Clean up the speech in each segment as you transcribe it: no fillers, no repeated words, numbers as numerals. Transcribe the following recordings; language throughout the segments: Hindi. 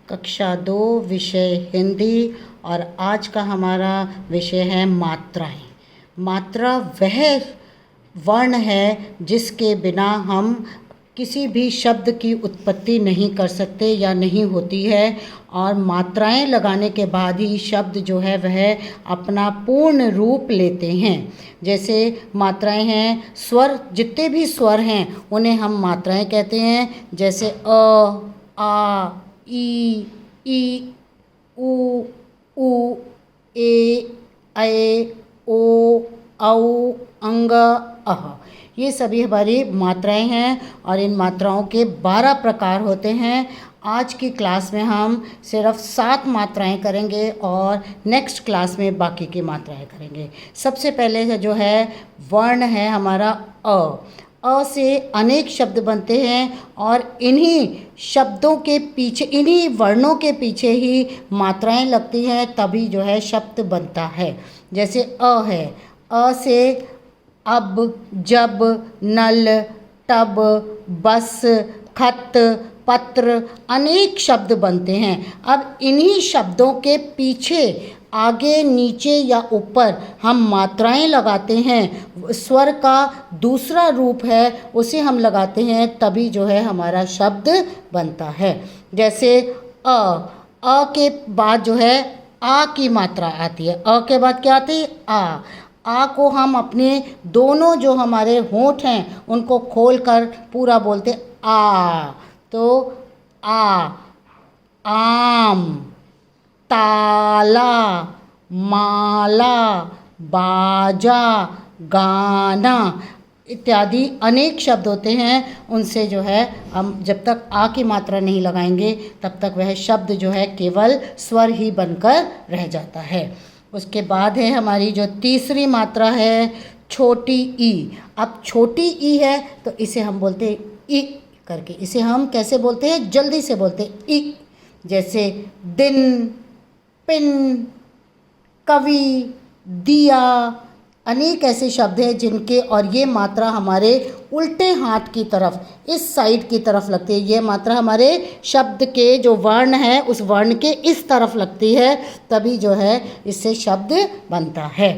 कक्षा 2 विषय हिंदी और आज का हमारा विषय है मात्राएं। मात्रा वह वर्ण है जिसके बिना हम किसी भी शब्द की उत्पत्ति नहीं कर सकते या नहीं होती है, और मात्राएं लगाने के बाद ही शब्द जो है वह अपना पूर्ण रूप लेते हैं। जैसे मात्राएं हैं, स्वर, जितने भी स्वर हैं उन्हें हम मात्राएं कहते हैं। जैसे अ, आ, ई, उ, ए, ओ, औ, अंग, अह, ये सभी हमारी मात्राएं हैं और इन मात्राओं के 12 प्रकार होते हैं। आज की क्लास में हम सिर्फ 7 मात्राएं करेंगे और नेक्स्ट क्लास में बाकी की मात्राएं करेंगे। सबसे पहले जो है वर्ण है हमारा अ से अनेक शब्द बनते हैं और इन्हीं शब्दों के पीछे, इन्हीं वर्णों के पीछे ही मात्राएं लगती हैं, तभी जो है शब्द बनता है। जैसे अ है, अ से अब, जब, नल, टब, बस, खत, पत्र, अनेक शब्द बनते हैं। अब इन्हीं शब्दों के पीछे आगे, नीचे या ऊपर हम मात्राएं लगाते हैं। स्वर का दूसरा रूप है उसे हम लगाते हैं, तभी जो है हमारा शब्द बनता है। जैसे अ के बाद जो है आ की मात्रा आती है। अ के बाद क्या आती है? आ को हम अपने दोनों जो हमारे होंठ हैं उनको खोलकर पूरा बोलते आ। तो आ, आम, ताला, माला, बाजा, गाना इत्यादि अनेक शब्द होते हैं। उनसे जो है हम जब तक आ की मात्रा नहीं लगाएंगे तब तक वह शब्द जो है केवल स्वर ही बनकर रह जाता है। उसके बाद है हमारी जो तीसरी मात्रा है छोटी ई। अब छोटी ई है तो इसे हम बोलते हैं ई करके। इसे हम कैसे बोलते हैं? जल्दी से बोलते हैं ई। जैसे दिन, पिन, कवि, दिया, अनेक ऐसे शब्द हैं जिनके और ये मात्रा हमारे उल्टे हाथ की तरफ, इस साइड की तरफ लगती है। ये मात्रा हमारे शब्द के जो वर्ण है उस वर्ण के इस तरफ लगती है, तभी जो है इससे शब्द बनता है।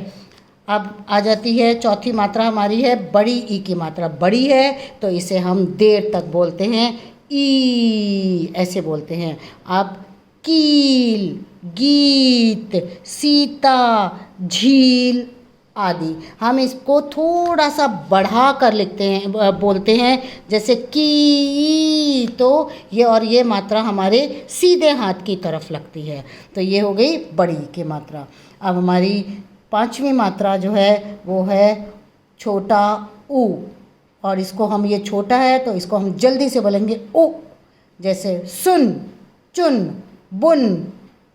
अब आ जाती है चौथी मात्रा हमारी है बड़ी ई की मात्रा। बड़ी है तो इसे हम देर तक बोलते हैं ई, ऐसे बोलते हैं। अब कील, गीत, सीता, झील आदि हम इसको थोड़ा सा बढ़ा कर लिखते हैं, बोलते हैं। जैसे की, तो ये और ये मात्रा हमारे सीधे हाथ की तरफ लगती है, तो ये हो गई बड़ी की मात्रा। अब हमारी पांचवी मात्रा जो है वो है छोटा ऊ, और इसको हम, ये छोटा है तो इसको हम जल्दी से बोलेंगे ऊ। जैसे सुन, चुन, बुन,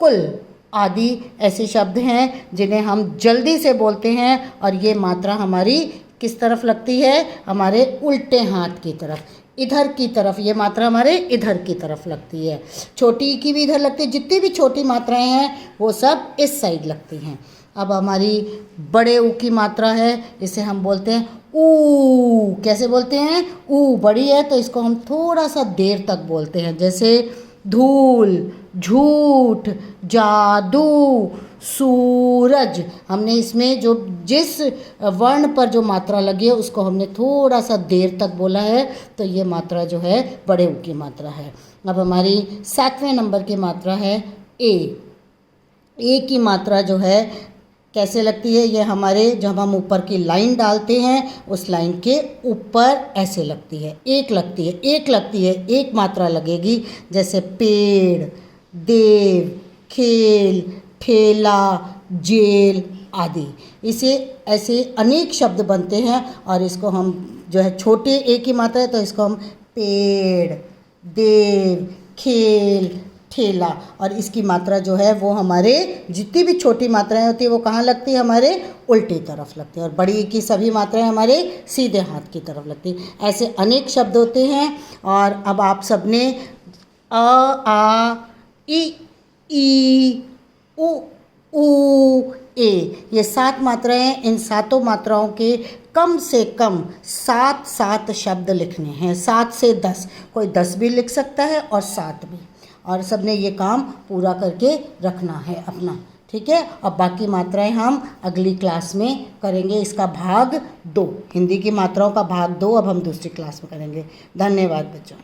कुल आदि ऐसे शब्द हैं जिन्हें हम जल्दी से बोलते हैं और ये मात्रा हमारी किस तरफ लगती है? हमारे उल्टे हाथ की तरफ, इधर की तरफ। ये मात्रा हमारे इधर की तरफ लगती है। छोटी की भी इधर लगती है। जितनी भी छोटी मात्राएं हैं वो सब इस साइड लगती हैं। अब हमारी बड़े ऊ की मात्रा है, इसे हम बोलते हैं ऊ। कैसे बोलते हैं? ऊ। बड़ी है तो इसको हम थोड़ा सा देर तक बोलते हैं। जैसे धूल, झूठ, जादू, सूरज। हमने इसमें जो जिस वर्ण पर जो मात्रा लगी है उसको हमने थोड़ा सा देर तक बोला है, तो ये मात्रा जो है बड़े ऊ की मात्रा है। अब हमारी 7वें नंबर की मात्रा है ए। ए की मात्रा जो है कैसे लगती है? ये हमारे जब हम ऊपर की लाइन डालते हैं उस लाइन के ऊपर ऐसे लगती है, एक लगती है, एक लगती है, एक मात्रा लगेगी। जैसे पेड़, देव, खेल, ठेला, जेल आदि। इसे ऐसे अनेक शब्द बनते हैं और इसको हम जो है छोटे ए की मात्रा है तो इसको हम पेड़, देव, खेल, ठेला, और इसकी मात्रा जो है वो हमारे जितनी भी छोटी मात्राएं होती है वो कहाँ लगती है? हमारे उल्टी तरफ लगती है। और बड़ी की सभी मात्राएं हमारे सीधे हाथ की तरफ लगती है। ऐसे अनेक शब्द होते हैं। और अब आप सबने अ, आ, ई, उ, ए, ये 7 मात्राएं, इन 7 मात्राओं के कम से कम 7 शब्द लिखने हैं। 7 से 10, कोई 10 भी लिख सकता है और 7 भी। और सब ने ये काम पूरा करके रखना है अपना, ठीक है। अब बाकी मात्राएं हम अगली क्लास में करेंगे, इसका भाग 2, हिंदी की मात्राओं का भाग 2 अब हम दूसरी क्लास में करेंगे। धन्यवाद बच्चों।